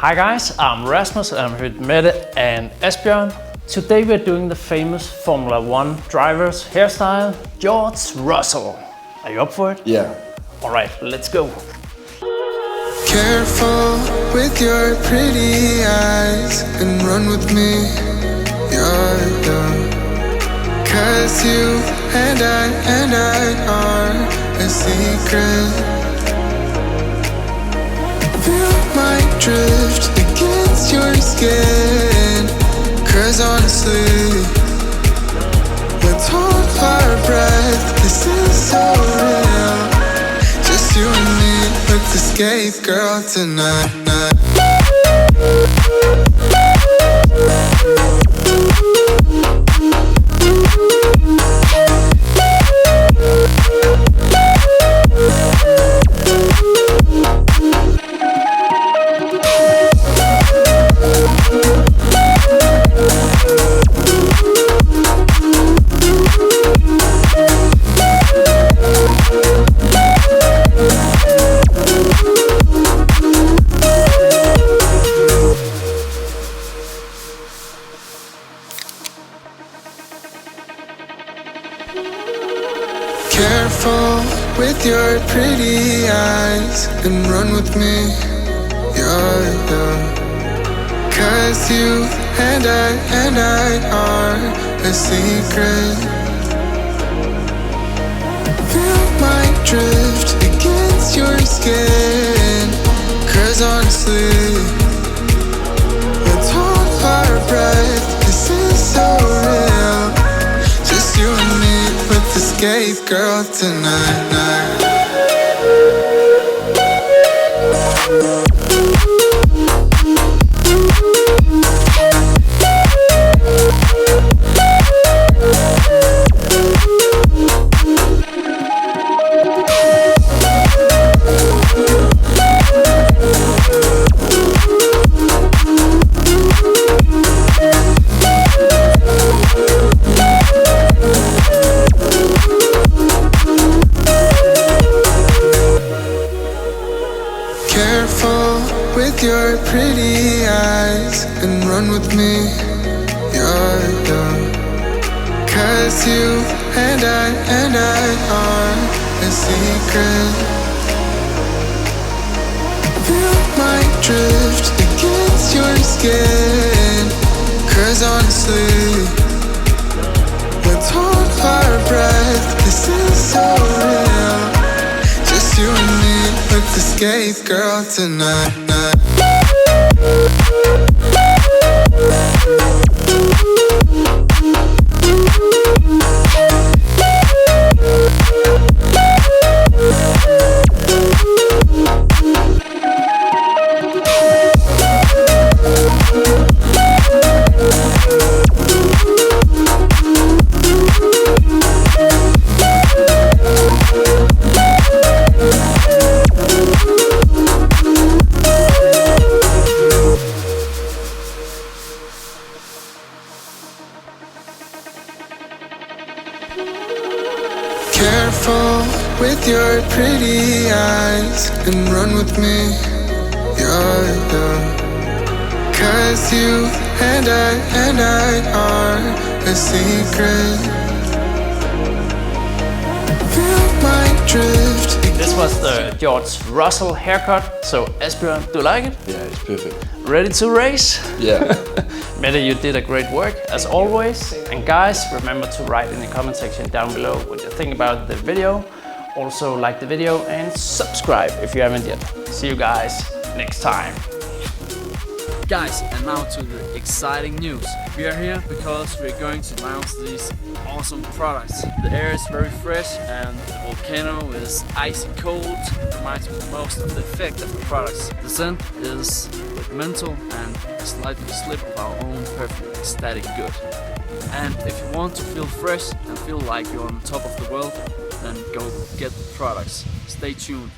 Hi guys, I'm Rasmus and I'm here with Mette and Asbjørn. Today we're doing the famous Formula 1 driver's hairstyle, George Russell. Are you up for it? Yeah. Alright, let's go. Careful with your pretty eyes and run with me, cause you and I are a secret. Feel my drift against your skin, cause honestly, let's hold our breath, this is so real. Just you and me, let's escape, girl, tonight. Careful with your pretty eyes and run with me, cause you and I are a secret. Feel my drift against your skin, cause honestly, let's hold our breath, this is so real. Just you and me, let's escape, girl, tonight. Careful with your pretty eyes and run with me, cause you and I are a secret. Feel my drift against your skin, cause honestly, let's hold our breath, this is so real. Just you and me, let's escape, girl, tonight. Careful with your pretty eyes and run with me, cause you and I are a secret. Feel my drift. This was the George Russell haircut, so Asbjørn, do you like it? Yeah, it's perfect. Ready to race? Yeah. Mette, you did a great work, as always. And guys, remember to write in the comment section down below what you think about the video. Also like the video and subscribe if you haven't yet. See you guys next time. Guys, and now to the exciting news. We are here because we're going to announce these awesome products. The air is very fresh and the volcano is icy cold. It reminds me most of the effect of the products. The scent is like mental and a slight slip of our own perfume, static good. And if you want to feel fresh and feel like you're on top of the world, then go get the products. Stay tuned.